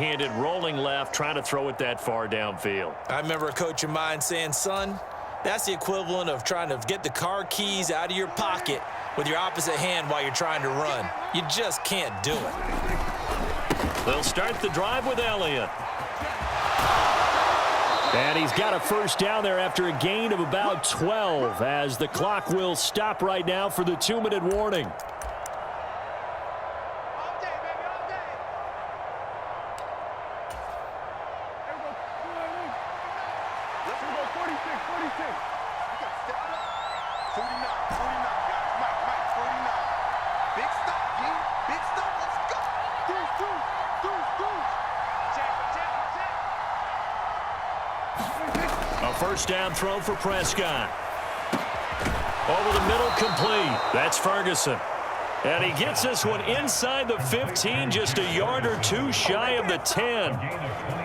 right-handed rolling left, trying to throw it that far downfield. I remember a coach of mine saying, son, that's the equivalent of trying to get the car keys out of your pocket with your opposite hand while you're trying to run. You just can't do it. They'll start the drive with Elliott. And he's got a first down there after a gain of about 12 as the clock will stop right now for the 2-minute warning. First down throw for Prescott. Over the middle, complete. That's Ferguson. And he gets this one inside the 15, just a yard or two shy of the 10.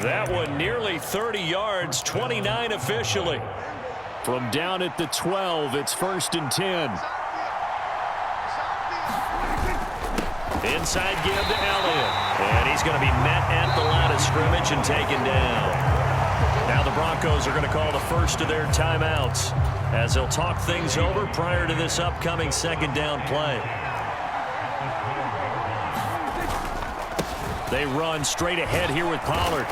That one nearly 30 yards, 29 officially. From down at the 12, it's 1st and 10. Inside give to Elliott. And he's going to be met at the line of scrimmage and taken down. Now the Broncos are going to call the first of their timeouts as they'll talk things over prior to this upcoming second down play. They run straight ahead here with Pollard.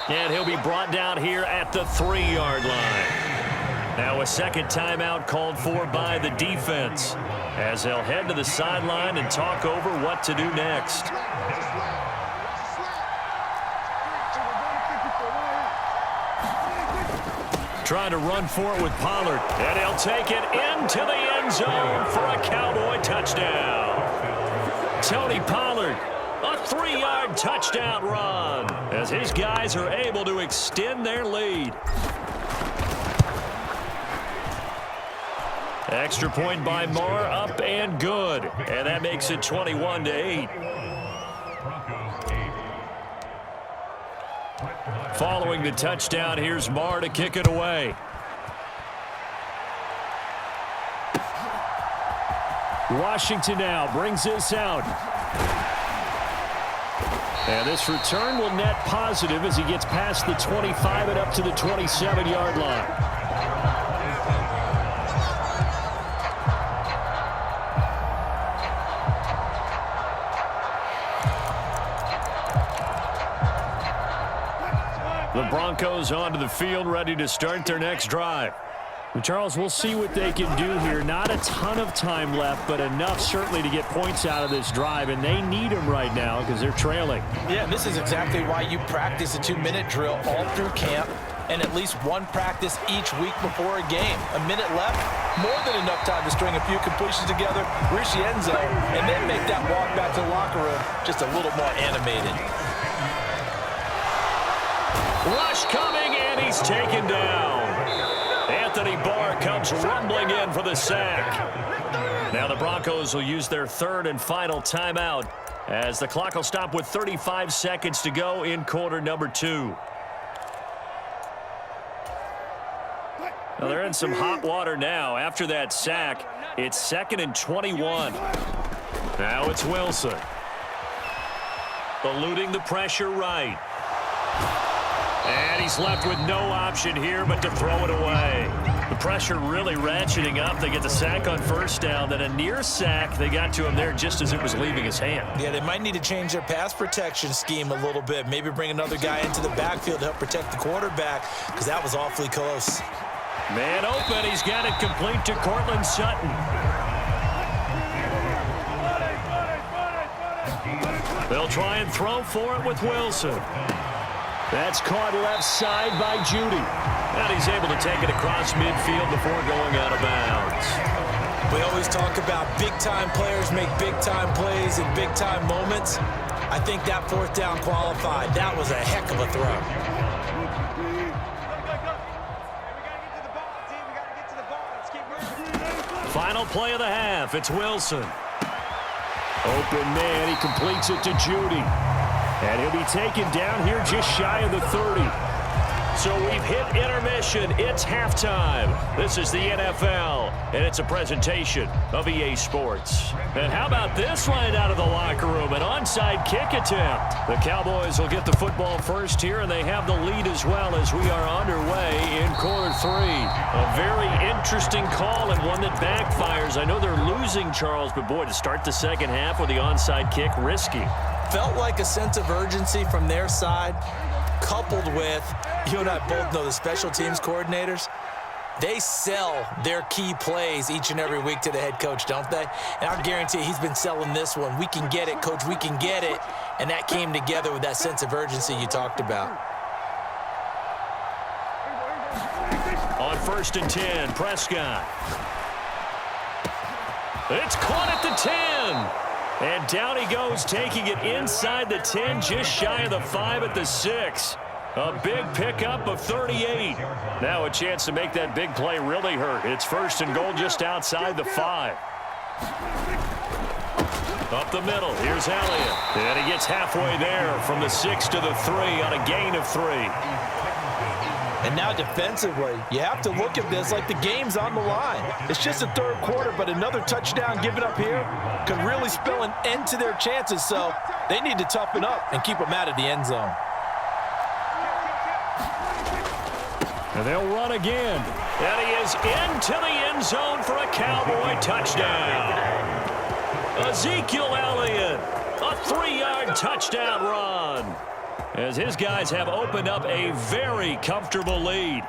And he'll be brought down here at the 3-yard line. Now a second timeout called for by the defense as they'll head to the sideline and talk over what to do next. Trying to run for it with Pollard. And he'll take it into the end zone for a Cowboy touchdown. Tony Pollard, a 3-yard touchdown run as his guys are able to extend their lead. Extra point by Marr, up and good. And that makes it 21-8. Following the touchdown, here's Marr to kick it away. Washington now brings this out. And this return will net positive as he gets past the 25 and up to the 27-yard line. The Broncos onto the field, ready to start their next drive. And Charles, we'll see what they can do here. Not a ton of time left, but enough certainly to get points out of this drive, and they need them right now because they're trailing. Yeah, and this is exactly why you practice a 2-minute drill all through camp and at least one practice each week before a game. A minute left, more than enough time to string a few completions together, reach the end zone, and then make that walk back to the locker room just a little more animated. Rush coming, and he's taken down. Anthony Barr comes rumbling in for the sack. Now the Broncos will use their third and final timeout as the clock will stop with 35 seconds to go in quarter number 2. Now they're in some hot water now. After that sack, it's 2nd and 21. Now it's Wilson. Eluding the pressure right. And he's left with no option here but to throw it away. The pressure really ratcheting up. They get the sack on first down. Then a near sack. They got to him there just as it was leaving his hand. Yeah, they might need to change their pass protection scheme a little bit. Maybe bring another guy into the backfield to help protect the quarterback because that was awfully close. Man open. He's got it complete to Cortland Sutton. They'll try and throw for it with Wilson. That's caught left side by Judy. And he's able to take it across midfield before going out of bounds. We always talk about big-time players make big-time plays in big-time moments. I think that fourth down qualified. That was a heck of a throw. Final play of the half. It's Wilson. Open man. He completes it to Judy. And he'll be taken down here just shy of the 30. So we've hit intermission. It's halftime. This is the NFL, and it's a presentation of EA Sports. And how about this line out of the locker room? An onside kick attempt. The Cowboys will get the football first here, and they have the lead as well as we are underway in quarter three. A very interesting call and one that backfires. I know they're losing, Charles, but boy, to start the second half with the onside kick, risky. Felt like a sense of urgency from their side, coupled with, you and I both know the special teams coordinators, they sell their key plays each and every week to the head coach, don't they? And I guarantee he's been selling this one. We can get it, coach, we can get it. And that came together with that sense of urgency you talked about. On 1st and 10, Prescott. It's caught at the 10. And down he goes, taking it inside the 10, just shy of the 5 at the 6. A big pickup of 38. Now a chance to make that big play really hurt. It's 1st and goal just outside the 5. Up the middle, here's Elliott. And he gets halfway there from the 6 to the 3 on a gain of 3. And now defensively, you have to look at this like the game's on the line. It's just the third quarter, but another touchdown given up here could really spell an end to their chances, so they need to toughen up and keep them out of the end zone. And they'll run again. And he is into the end zone for a Cowboy touchdown. Ezekiel Elliott, a 3-yard touchdown run, as his guys have opened up a very comfortable lead.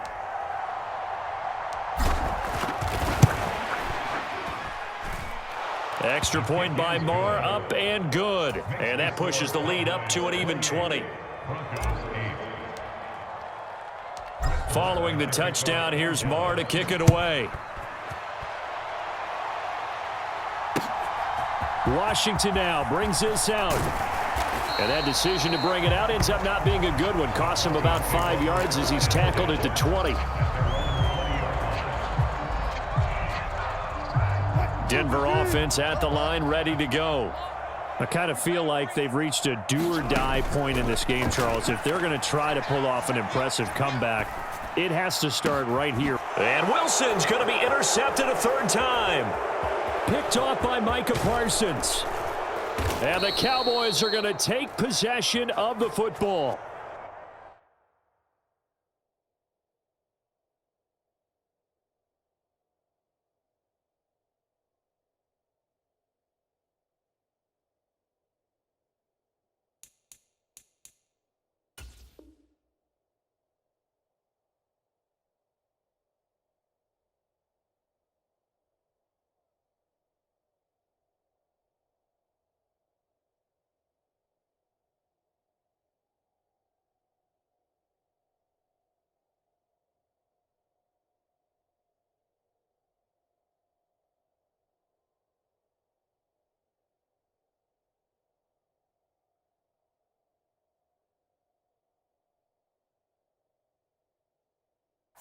Extra point by Moore, up and good. And that pushes the lead up to an even 20. Following the touchdown, here's Moore to kick it away. Washington now brings this out. And that decision to bring it out ends up not being a good one. Costs him about 5 yards as he's tackled at the 20. Denver offense at the line, ready to go. I kind of feel like they've reached a do-or-die point in this game, Charles. If they're going to try to pull off an impressive comeback, it has to start right here. And Wilson's going to be intercepted a 3rd time. Picked off by Micah Parsons. And the Cowboys are going to take possession of the football.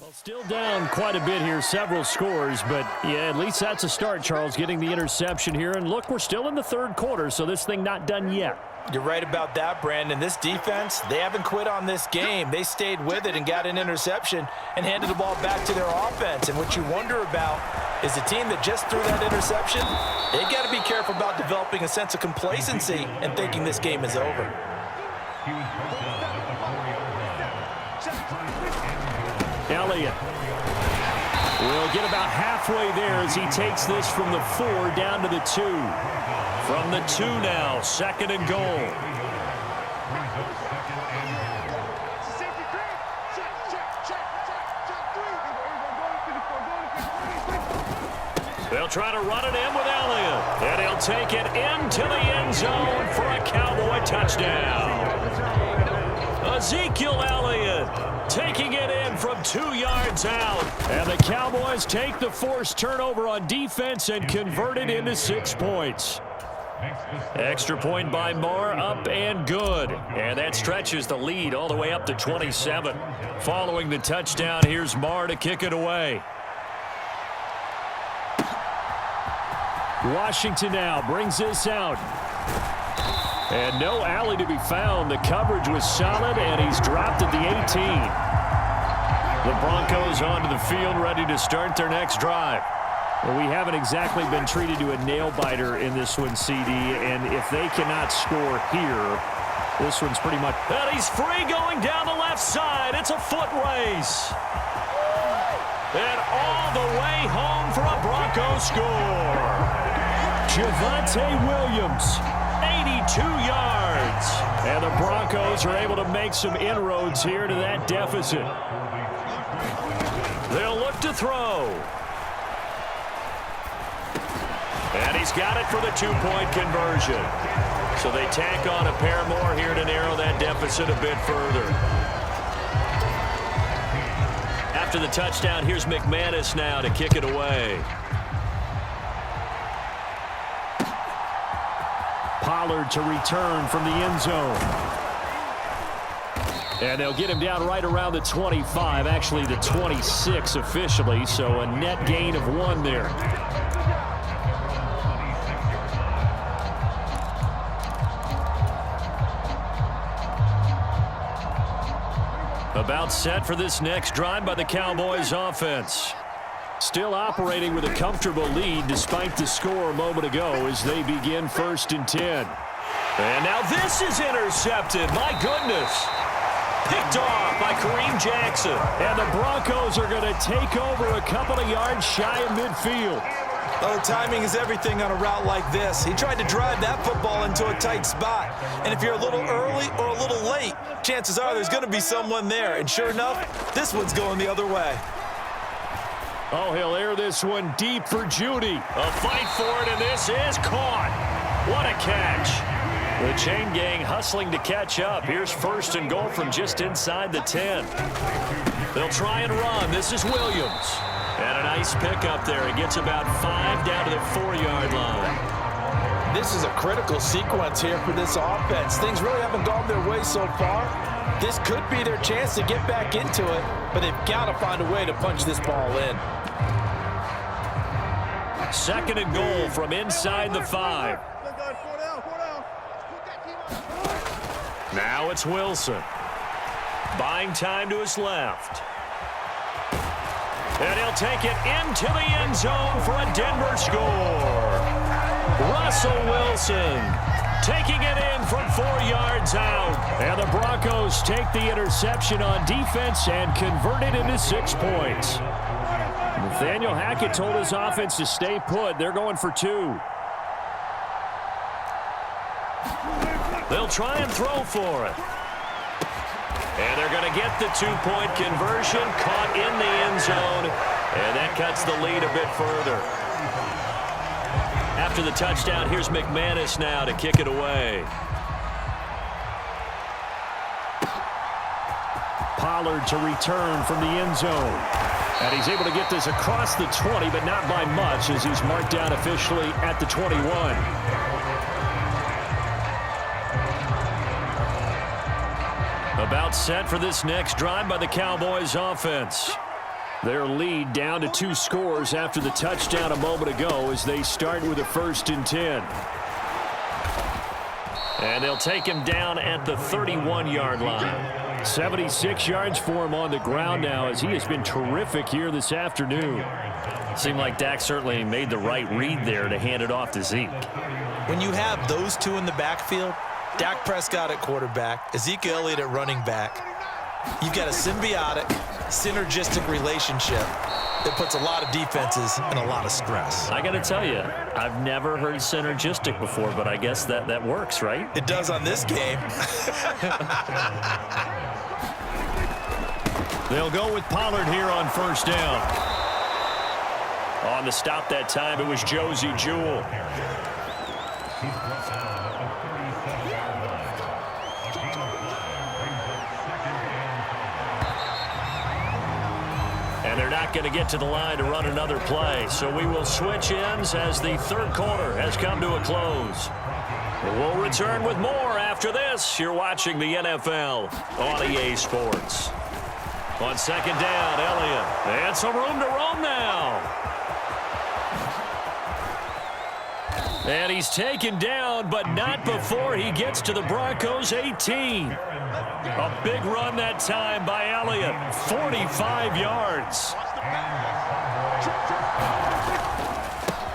Well, still down quite a bit here, several scores, but yeah, at least that's a start, Charles, getting the interception here. And look, we're still in the 3rd quarter, so this thing not done yet. You're right about that, Brandon. This defense, they haven't quit on this game. They stayed with it and got an interception and handed the ball back to their offense. And what you wonder about is the team that just threw that interception, they got to be careful about developing a sense of complacency and thinking this game is over. Elliott will get about halfway there as he takes this from the 4 down to the 2. From the 2 now, 2nd and goal. They'll try to run it in with Elliott, and he'll take it into the end zone for a Cowboy touchdown. Ezekiel Elliott taking it in from 2 yards out. And the Cowboys take the forced turnover on defense and convert it into 6 points. Extra point by Moore, up and good. And that stretches the lead all the way up to 27. Following the touchdown, here's Moore to kick it away. Washington now brings this out. And no alley to be found. The coverage was solid, and he's dropped at the 18. The Broncos onto the field, ready to start their next drive. Well, we haven't exactly been treated to a nail-biter in this one, CD, and if they cannot score here, this one's pretty much... And he's free going down the left side. It's a foot race. And all the way home for a Broncos score. Javonte Williams, 82 yards. And the Broncos are able to make some inroads here to that deficit. They'll look to throw. And he's got it for the two-point conversion. So they tack on a pair more here to narrow that deficit a bit further. After the touchdown, here's McManus now to kick it away. Pollard to return from the end zone. And they'll get him down right around the 25, actually the 26 officially, so a net gain of 1 there. About set for this next drive by the Cowboys offense. Still operating with a comfortable lead despite the score a moment ago as they begin 1st and 10. And now this is intercepted. My goodness. Picked off by Kareem Jackson. And the Broncos are going to take over a couple of yards shy of midfield. Oh, timing is everything on a route like this. He tried to drive that football into a tight spot. And if you're a little early or a little late, chances are there's going to be someone there. And sure enough, this one's going the other way. Oh, he'll air this one deep for Judy. A fight for it, and this is caught. What a catch. The chain gang hustling to catch up. Here's 1st and goal from just inside the 10. They'll try and run. This is Williams. And a nice pickup there. He gets about 5 down to the 4-yard line. This is a critical sequence here for this offense. Things really haven't gone their way so far. This could be their chance to get back into it, but they've got to find a way to punch this ball in. 2nd and goal from inside the 5. Now it's Wilson. Buying time to his left. And he'll take it into the end zone for a Denver score. Russell Wilson taking it in from 4 yards out. And the Broncos take the interception on defense and convert it into 6 points. Nathaniel Hackett told his offense to stay put. They're going for 2. They'll try and throw for it. And they're going to get the 2-point conversion, caught in the end zone, and that cuts the lead a bit further. After the touchdown, here's McManus now to kick it away. Pollard to return from the end zone. And he's able to get this across the 20, but not by much as he's marked down officially at the 21. About set for this next drive by the Cowboys offense. Their lead down to 2 scores after the touchdown a moment ago as they start with a 1st and 10. And they'll take him down at the 31-yard line. 76 yards for him on the ground now as he has been terrific here this afternoon. Seemed like Dak certainly made the right read there to hand it off to Zeke. When you have those two in the backfield, Dak Prescott at quarterback, Ezekiel Elliott at running back, you've got a symbiotic, synergistic relationship that puts a lot of defenses in a lot of stress. I got to tell you, I've never heard synergistic before, but I guess that works, right? It does on this game. They'll go with Pollard here on 1st down. On the stop that time, it was Josie Jewell. And they're not going to get to the line to run another play. So we will switch ends as the 3rd quarter has come to a close. We'll return with more after this. You're watching the NFL on EA Sports. On 2nd down, Elliott. And some room to roam now. And he's taken down, but not before he gets to the Broncos' 18. A big run that time by Elliott, 45 yards.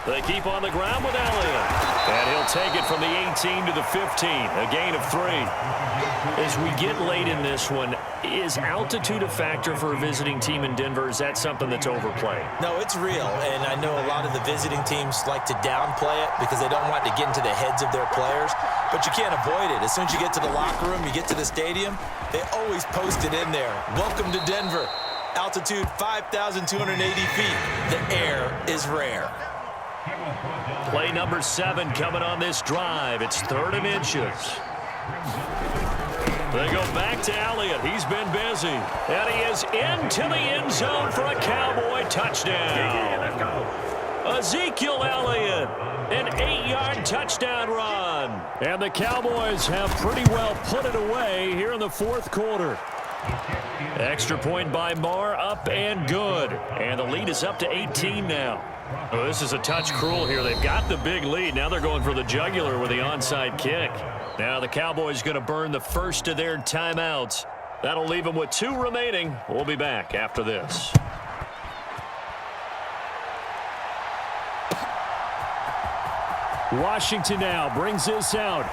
They keep on the ground with Elliott. And he'll take it from the 18 to the 15, a gain of 3. As we get late in this one, is altitude a factor for a visiting team in Denver? Is that something that's overplayed? No, it's real, and I know a lot of the visiting teams like to downplay it because they don't want to get into the heads of their players, but you can't avoid it. As soon as you get to the locker room, you get to the stadium, they always post it in there. Welcome to Denver. Altitude 5,280 feet. The air is rare. Play number 7 coming on this drive. It's 3rd and inches. They go back to Elliott. He's been busy. And he is into the end zone for a Cowboy touchdown. Ezekiel Elliott, an 8-yard touchdown run. And the Cowboys have pretty well put it away here in the 4th quarter. Extra point by Marr, up and good. And the lead is up to 18 now. Oh, this is a touch cruel here. They've got the big lead. Now they're going for the jugular with the onside kick. Now the Cowboys going to burn the first of their timeouts. That'll leave them with 2 remaining. We'll be back after this. Washington now brings this out.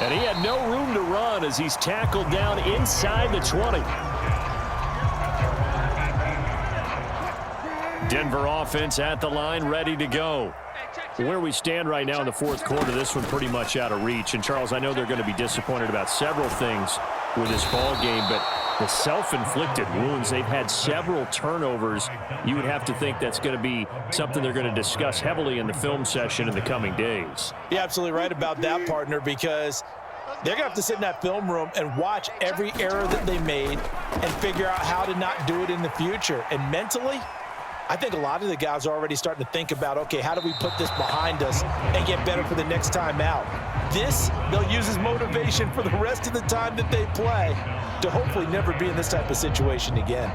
And he had no room to run as he's tackled down inside the 20. Denver offense at the line, ready to go. Where we stand right now in the 4th quarter, this one pretty much out of reach. And, Charles, I know they're going to be disappointed about several things with this ball game, but the self-inflicted wounds, they've had several turnovers. You would have to think that's going to be something they're going to discuss heavily in the film session in the coming days. You're absolutely right about that, partner, because they're going to have to sit in that film room and watch every error that they made and figure out how to not do it in the future. And mentally, I think a lot of the guys are already starting to think about, okay, how do we put this behind us and get better for the next time out? This, they'll use as motivation for the rest of the time that they play to hopefully never be in this type of situation again.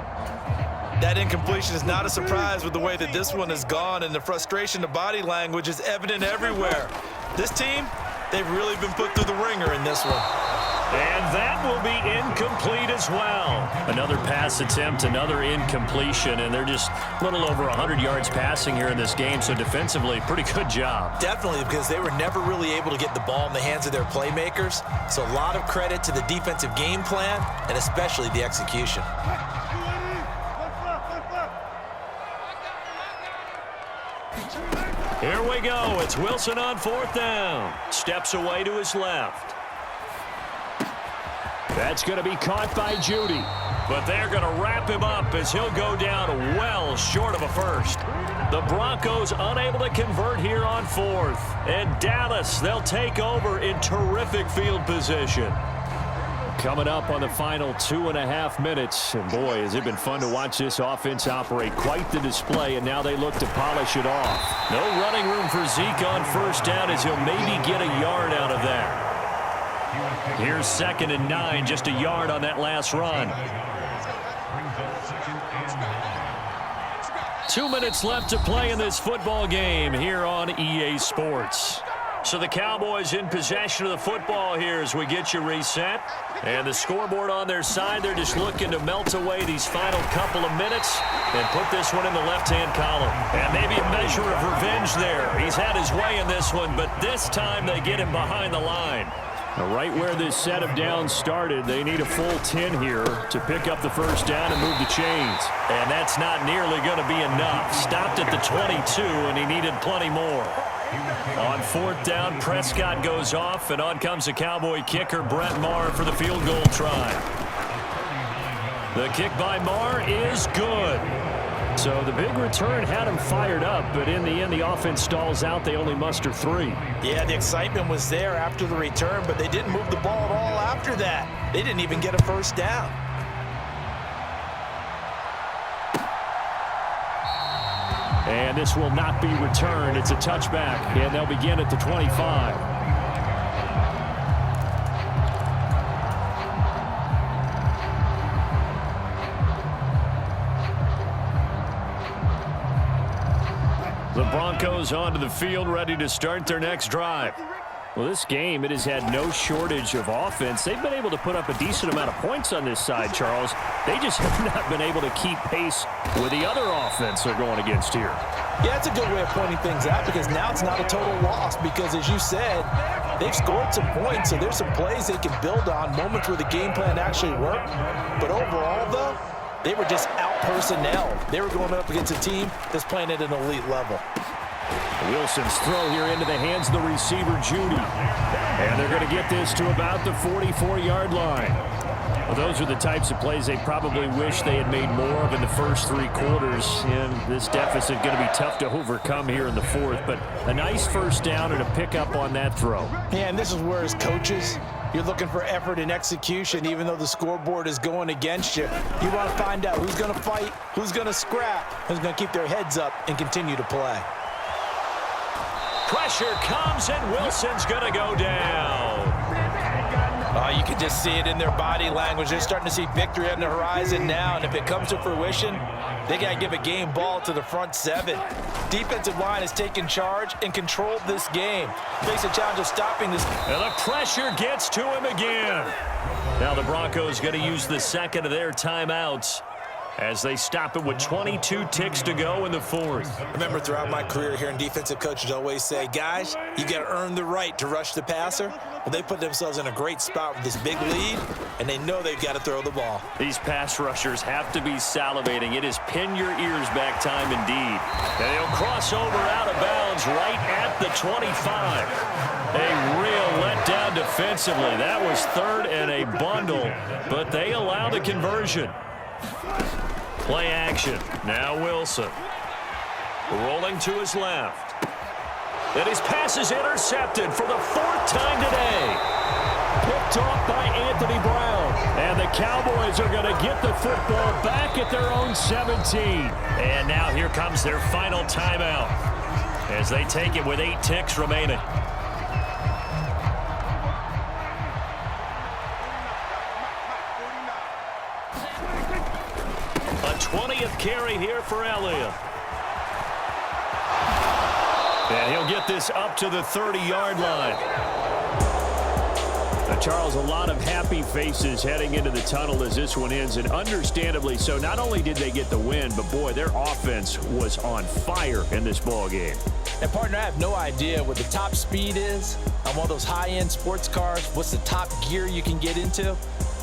That incompletion is not a surprise with the way that this one has gone, and the frustration, the body language is evident everywhere. This team, they've really been put through the ringer in this one. And that will be incomplete as well. Another pass attempt, another incompletion, and they're just a little over 100 yards passing here in this game, so defensively, pretty good job. Definitely, because they were never really able to get the ball in the hands of their playmakers, so a lot of credit to the defensive game plan and especially the execution. Here we go. It's Wilson on 4th down. Steps away to his left. That's going to be caught by Judy. But they're going to wrap him up as he'll go down well short of a first. The Broncos unable to convert here on 4th. And Dallas, they'll take over in terrific field position. Coming up on the final 2.5 minutes. And boy, has it been fun to watch this offense operate. Quite the display, and now they look to polish it off. No running room for Zeke on 1st down as he'll maybe get a yard out of that. Here's 2nd and 9, just a yard on that last run. 2 minutes left to play in this football game here on EA Sports. So the Cowboys in possession of the football here as we get you reset. And the scoreboard on their side, they're just looking to melt away these final couple of minutes and put this one in the left-hand column. And maybe a measure of revenge there. He's had his way in this one, but this time they get him behind the line. Right where this set of downs started, they need a full 10 here to pick up the 1st down and move the chains. And that's not nearly going to be enough. Stopped at the 22, and he needed plenty more. On 4th down, Prescott goes off, and on comes the Cowboy kicker, Brett Maher, for the field goal try. The kick by Maher is good. So the big return had him fired up, but in the end, the offense stalls out. They only muster 3. Yeah, the excitement was there after the return, but they didn't move the ball at all after that. They didn't even get a 1st down. And this will not be returned. It's a touchback, and they'll begin at the 25. The Broncos onto the field, ready to start their next drive. Well, this game, it has had no shortage of offense. They've been able to put up a decent amount of points on this side, Charles. They just have not been able to keep pace with the other offense they're going against here. Yeah, it's a good way of pointing things out because now it's not a total loss because, as you said, they've scored some points, so there's some plays they can build on, moments where the game plan actually worked. But overall, though, they were just out-personnel. They were going up against a team that's playing at an elite level. Wilson's throw here into the hands of the receiver, Judy. And they're going to get this to about the 44-yard line. Well, those are the types of plays they probably wish they had made more of in the first 3 quarters. And this deficit going to be tough to overcome here in the 4th. But a nice first down and a pickup on that throw. Yeah, and this is where, as coaches, you're looking for effort and execution, even though the scoreboard is going against you. You want to find out who's going to fight, who's going to scrap, who's going to keep their heads up and continue to play. Pressure comes, and Wilson's going to go down. You can just see it in their body language. They're starting to see victory on the horizon now, and if it comes to fruition, they got to give a game ball to the front 7. Defensive line has taken charge and controlled this game. Face a challenge of stopping this. And the pressure gets to him again. Now the Broncos going to use the second of their timeouts as they stop it with 22 ticks to go in the 4th. I remember throughout my career hearing defensive coaches always say, guys, you got to earn the right to rush the passer. Well, they put themselves in a great spot with this big lead, and they know they've got to throw the ball. These pass rushers have to be salivating. It is pin your ears back time indeed. And he'll cross over out of bounds right at the 25. A real letdown defensively. That was 3rd and a bundle, but they allow the conversion. Play action. Now Wilson. Rolling to his left. And his pass is intercepted for the 4th time today. Picked off by Anthony Brown. And the Cowboys are going to get the football back at their own 17. And now here comes their final timeout as they take it with 8 ticks remaining. A 20th carry here for Elliott. And he'll get this up to the 30-yard line. Now, Charles, a lot of happy faces heading into the tunnel as this one ends, and understandably so. Not only did they get the win, but, boy, their offense was on fire in this ball game. And, partner, I have no idea what the top speed is on one of those high-end sports cars. What's the top gear you can get into?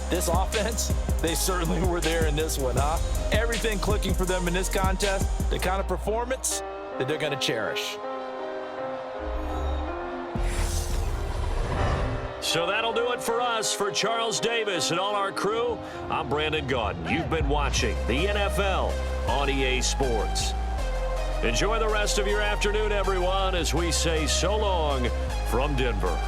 This offense, they certainly were there in this one, huh? Everything clicking for them in this contest, the kind of performance that they're going to cherish. So that'll do it for us. For Charles Davis and all our crew, I'm Brandon Gaudin. You've been watching the NFL on EA Sports. Enjoy the rest of your afternoon, everyone, as we say so long from Denver.